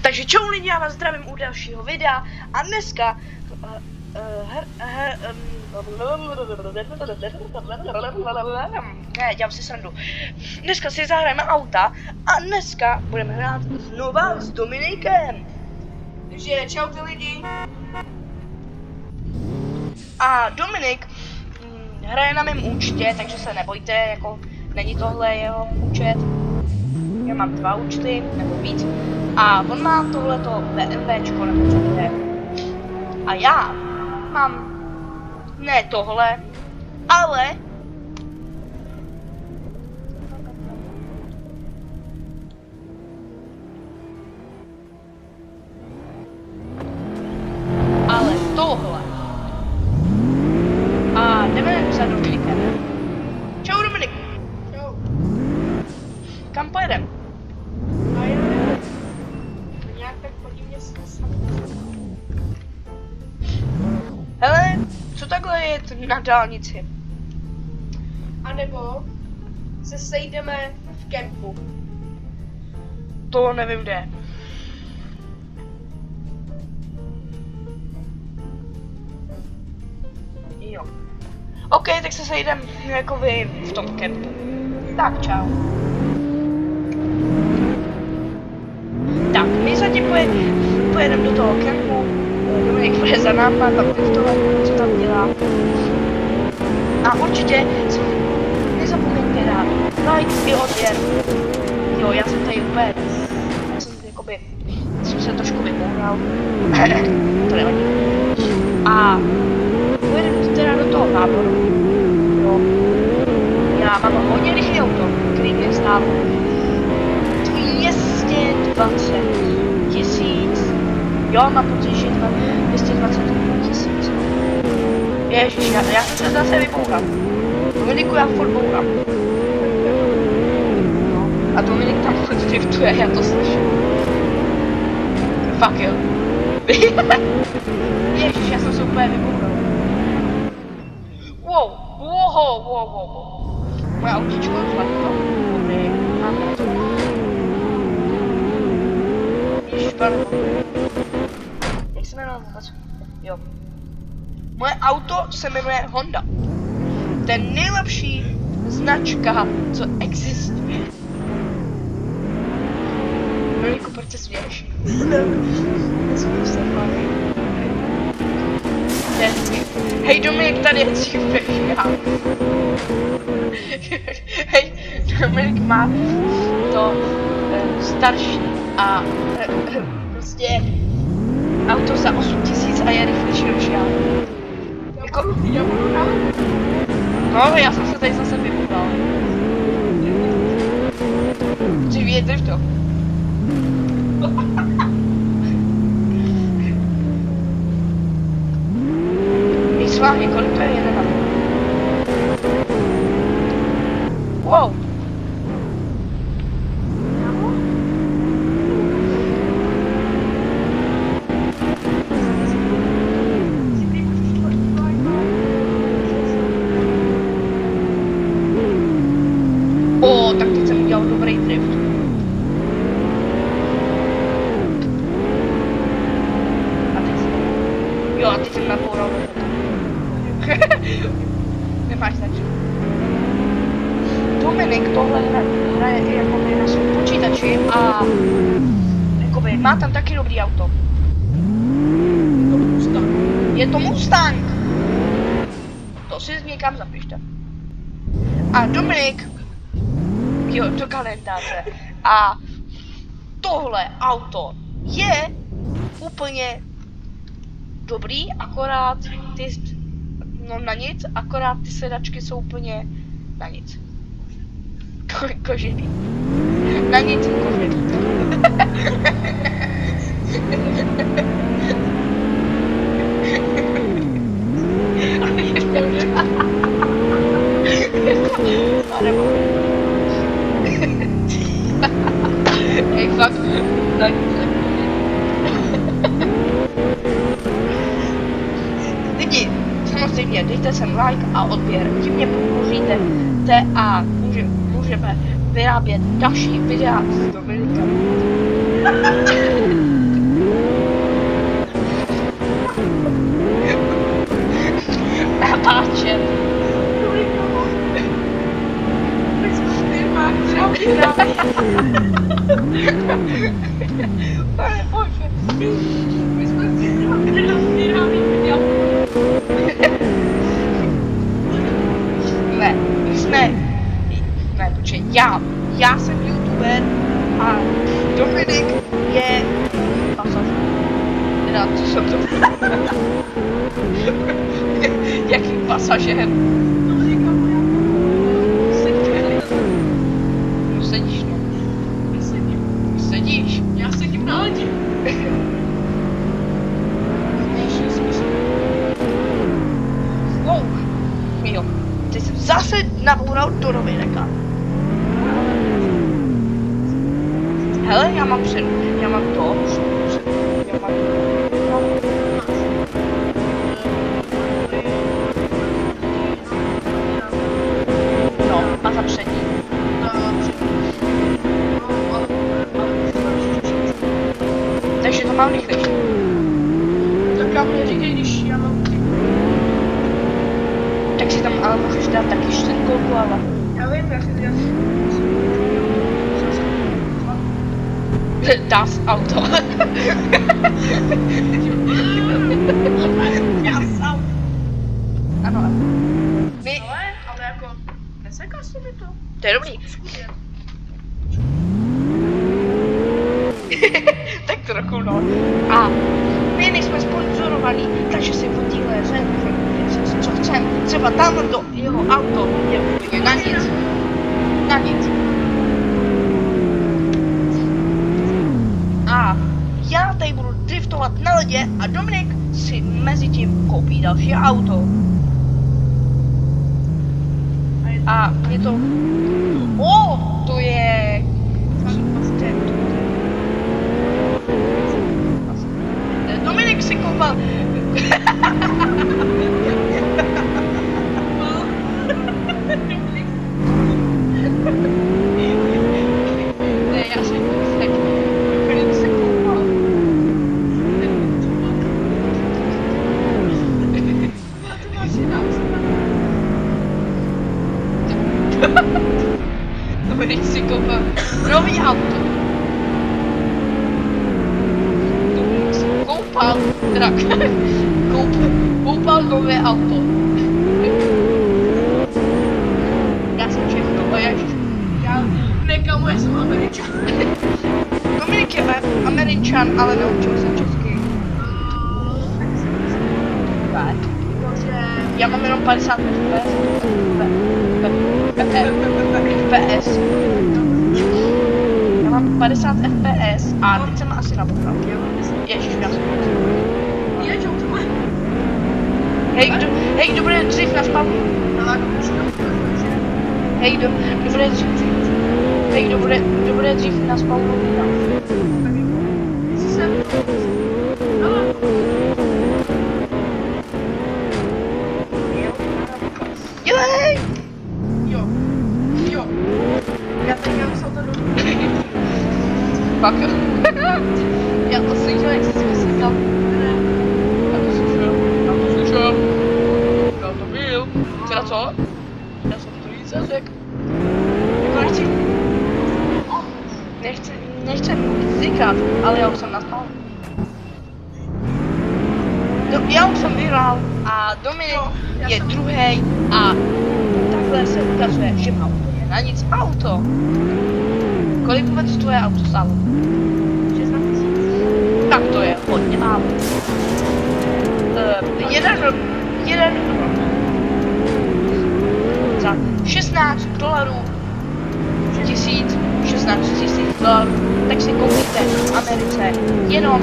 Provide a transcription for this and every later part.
Takže čau lidi, já vás zdravím u dalšího videa a dneska dělám si srandu. Dneska si zahrajeme auta a dneska budeme hrát znova s Dominikem. Takže čau ty lidi. A Dominik hraje na mém účtě, takže se nebojte, jako není tohle jeho účet. Já mám 2 účty, nebo víc. A on má tohleto BMWčko, nebo co to je. A já mám ne tohle, ale tohle. A jdeme za Dominikem. Čau Dominik. Čau. Kam pojedem? A já nevím. Nějak tak podivně smysl. Hele, co takhle je na dálnici? A nebo se sejdeme v kempu. To nevím kde. Jo. OK, tak se sejdem jako vy v tom kempu. Tak čau. Tak, my zatím pojedeme do toho kempu. Dominik bude za náma, tam ty v toho, co tam dělá. A určitě nezapomeňte dát like i odběr. Jo, já jsem tady úplně, jsem se trošku vyboural. To nevadí. A pojedeme teda do toho táboru. Jo. Já mám hodně rychlý auto, který mě stálo 220 000. Jo, mám pocit, že 220 000. Ježiš, já jsem se zase vyboural. Dominiku, já furt bourám. No. A Dominik tam furt driftuje, já to slyším. Fuck jo. Ježiš, já jsem se úplně vyboural. Wow. Moje autíčko zlatko. Dobrý, mám to. Ježiš, pardon. Jak se jmenuje vůbec? Jo. Moje auto se jmenuje Honda. To je nejlepší značka, co existuje. Dominiku, proč se směješ? Nesmíš se, fakt. Hej Dominik, tady je dřív než já. Hej, Dominik má to starší a prostě auto za 8 000 a je rychlejší než já. Jako, Já budu na... no, já jsem se tady zase vybudal. Chci vidět drifto. Vážně, kolik to je 11? Wow. O, tak teď jsem udělal dobrý drift. A teď jsem... Jo, a teď jsem naboural. Nemáš zač. Dominik tohle hraje jakoby na svém počítači a jakoby má tam taky dobrý auto. Je to Mustang. To si někam zapište. A Dominik, jo, do kalendáře. A tohle auto je úplně dobrý, akorát ty no na nic, akorát ty sedačky jsou úplně na nic. Kožený. Na nic kožený. Hej, fakt, na nic. Lidi, samozřejmě dejte sem like a odběr, tím mě podpoříte a můžeme vyrábět další videa s Dominikem. natáčet. Pane bože. My jsme nenazdírali video. Ne, ne, počkej, já jsem youtuber a Dominik je pasažér. Teda, co jsem to? Jaký pasažér? No sedíš, no. Sedíš? Já sedím na ledě. Wow. Jo, ty jsem zase naboural do Dominika. Hele, já mám to. Já mám no, a za přední. Takže to mám rychlejší. Tak já mi říkej, když já mám Tak si tam ale můžeš dát taky čtyřkolku, ale... já vím, já si Das Auto. já sám. Ano. My... Ale jako, neseká se mi to. To je dobrý. Tak trochu, no. A my nejsme sponzorovaní, takže si podíle co chcem. Třeba tam do jeho auto je na nic. Na nic. A já tady budu driftovat na ledě a Dominik si mezi tím koupí další auto. A mě to... to je... Dominik si koupal... Ne, já si tak... Dominik si koupal... Dominik si koupal nový auto. Dominik si koupal, teda koupal nové auto. Já jsem všechno, já Nekamo, já jsem Američan. Dominik je Američan, ale naučil se česky. Tak. Já mám jenom 50 FPS. Já mám 50 FPS a teď jsem asi naboural. Ježiš, já jsem Hej, kdo bude dřív na spavnu? Hej, kdo bude dřív? Hej, kdo bude dřív na spavnu? Jej! Jo. Já teď mám salto do... Pak jo. Já to slyšel, jak jsi si vysvětlal. Já to slyšel. Já to byl. Teda co? Já jsem to víc řekl. Jako nechci říkat, ale já už jsem naspal. Já už jsem vyhrál a Dominik je druhý a takhle se ukazuje, že auto je na nic auto. Kolik vůbec tvoje auto stálo? 16 000. Tak to je hodně málo. Jeden za $16 $16 000, tak si koupíte v Americe jenom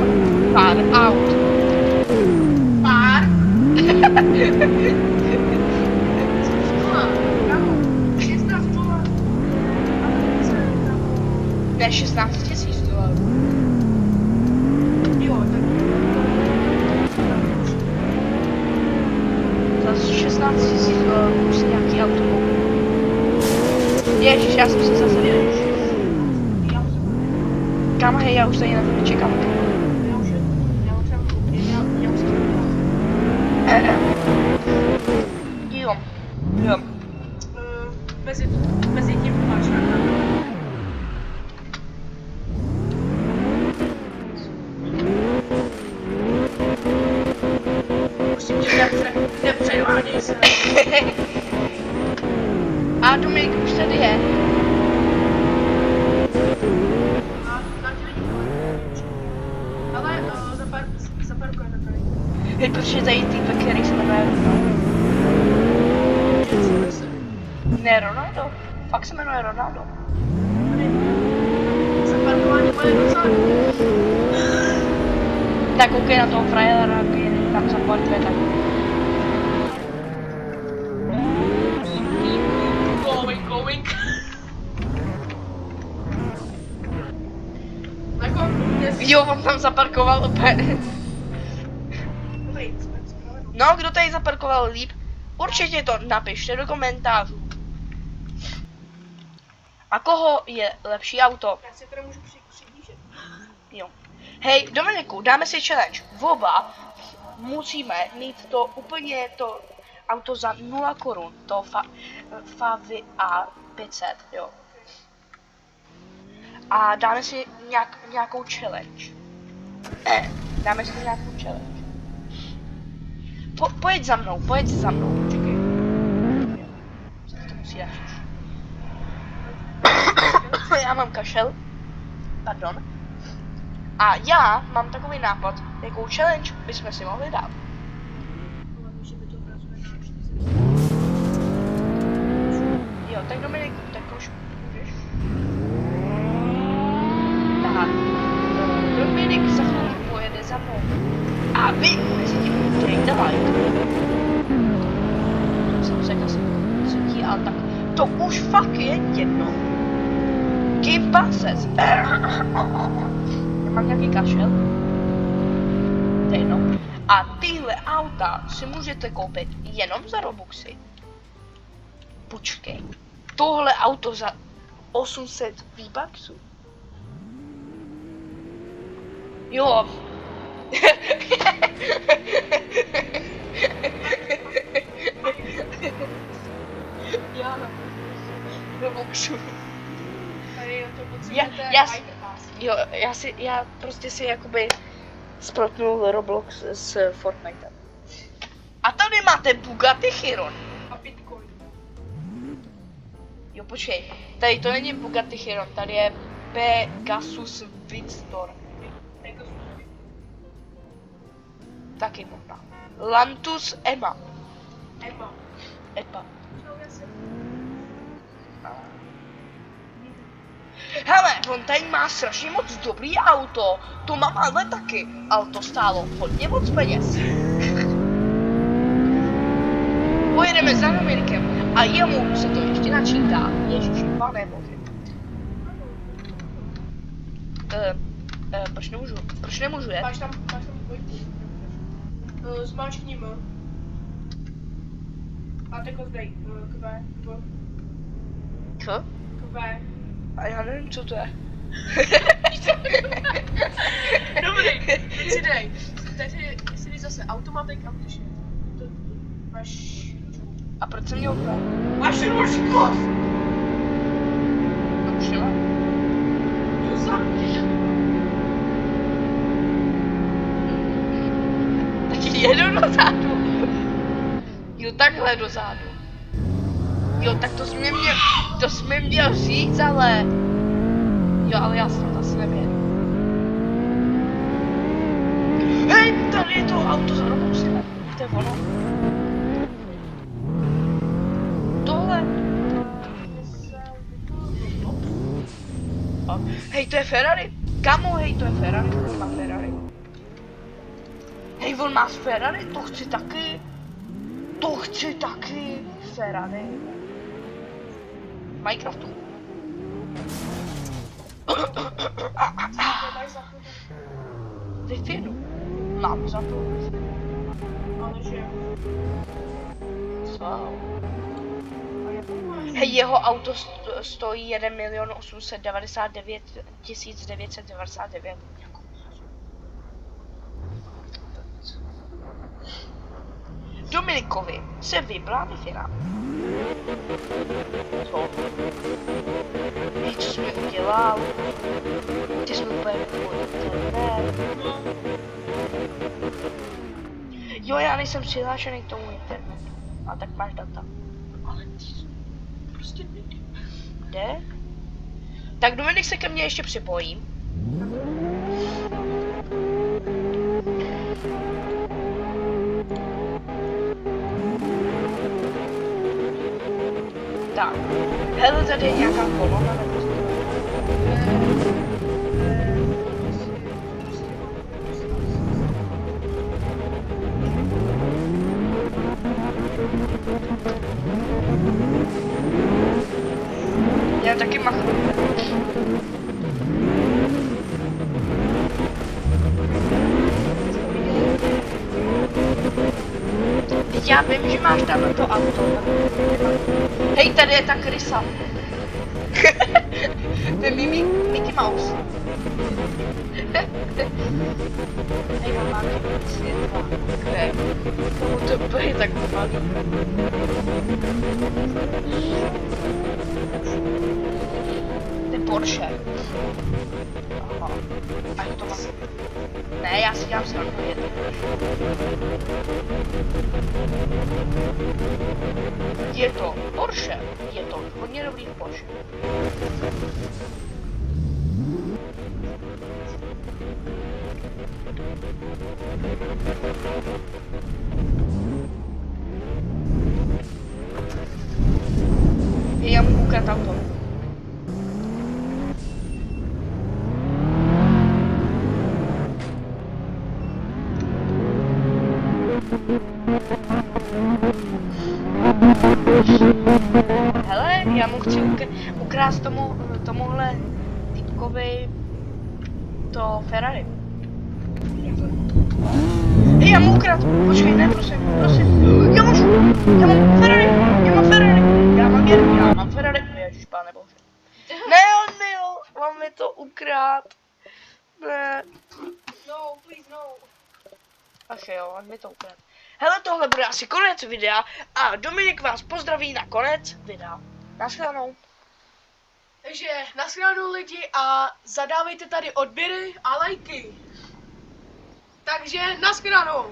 pár aut. Pár? Ne, $16 000. Jo, tak... Za $16 000 už si nějaký auto koupil. Ježiš, já jsem si zase věděl. Kam, hej, já už tady na to nečekám. Jo. Mezi tím máš Musím tě nepředváděj se. A Dominik už tady je. A tam tě vidím. Ale zaparkujeme tady. Hej, protože tady týpek, který se jmenuje Ronaldo. Ne, Ronaldo. Fakt se jmenuje Ronaldo. Zaparkování moje docela. Tak koukej na toho frajera, který tam zaparkuje, tak. Going. Jako, Jo, on tam zaparkoval úplně. No, kdo tady zaparkoval líp? Určitě to napište do komentářů. A koho je lepší auto? Já si teda můžu přiblížit. Jo. Hej, Dominiku, dáme si challenge. Oba musíme mít to úplně to auto za 0 korun. To Favi A500, jo. A dáme si nějakou challenge. Dáme si nějakou challenge. Pojď za mnou. Čekej. To musí dát už. Já mám kašel. Pardon. A já mám takový nápad, jakou challenge bychom si mohli dát. Jo, tak Dominik, tak už můžeš. Tak. Dominik za chvíli pojede za mnou. A vy mezi tím dejte like. To jsem se asi cítí, ale tak to už fakt je jedno. Game passes. Mám nějaký kašel. To je jedno. A tyhle auta si můžete koupit jenom za Robuxy. Počkej. Tohle auto za 800 V-Bucksů. Jo. Já. Robuxů. Tady to potřebujete Já prostě si jakoby sprotnul Roblox s Fortnitem. A tady máte Bugatti Chiron. a Bitcoin. Jo, počkej, tady to není Bugatti Chiron, tady je Pegasus Windstorm. Taky možná. Lantus Emma. Epa. Hele, on tady má strašně moc dobrý auto, to mám ale taky, ale to stálo hodně moc peněz. Pojedeme za Dominikem a jemu se to ještě načítá. Ježiši, pane bože. Proč nemůžu jet? Máš tam dvojku. Zmáčkni M. A takhle zdej. Kv. A já nevím, co to je. Dobrý, teď si dej. Teď si dej zase automatik a můžeš jet. Máš... A proč jsem měl úplně? Máš rušku! No už nemám. To zamkni. Tak jedu dozadu. Jo, takhle dozadu. Jo, tak to jsi mi měl říct, ale... Jo, ale já jsem zase nevěděl. Hej, tady je to auto za Robuxem. To je ono. Tohle. Hej, to je Ferrari. Kamo, hej, to je Ferrari. To má Ferrari. Hej, on má Ferrari, to chci taky. Ferrari. Minecraftu. Wi-Fi, no. Mám za to. Ale že... Co? Hej, jeho auto stojí 1 899 999. Dominikovi se vybrá finále. Co? Víš, co jsi mi udělal? Ty jsi mi úplně vypojil internet. Jo, já nejsem přihlášený k tomu internetu. A tak máš data. Ale ty prostě nejde. Jde? Tak Dominik se ke mně ještě připojí. Tak, hele, tady je nějaká kolona nebo co? Já taky machnu. Já vím, že máš tam to auto. Hej, tady je ta krysa. To je Mickey Mouse. Hej, mám nějaký světla. Kde? To je tak malý. To je Porsche. Aha. A je to vlastně... Ne, já si dělám srandu, je to Je to Porsche. Je to hodně dobrý Porsche. Já mu ukradl auto. Hele, já mu chci ukrást tomuhle týpkovi to Ferrari. Hej, já mu ukradl, počkej, ne, prosím. Já mám Ferrari, já mám Ferrari, ježišpáne bože. Ne, on mi to ukrát. Ne. No, please, no. Ach jo, on mi to ukrát. Hele, tohle bude asi konec videa a Dominik vás pozdraví na konec videa. Naschledanou. Takže naschledanou lidi a zadávejte tady odběry a lajky. Takže naschledanou.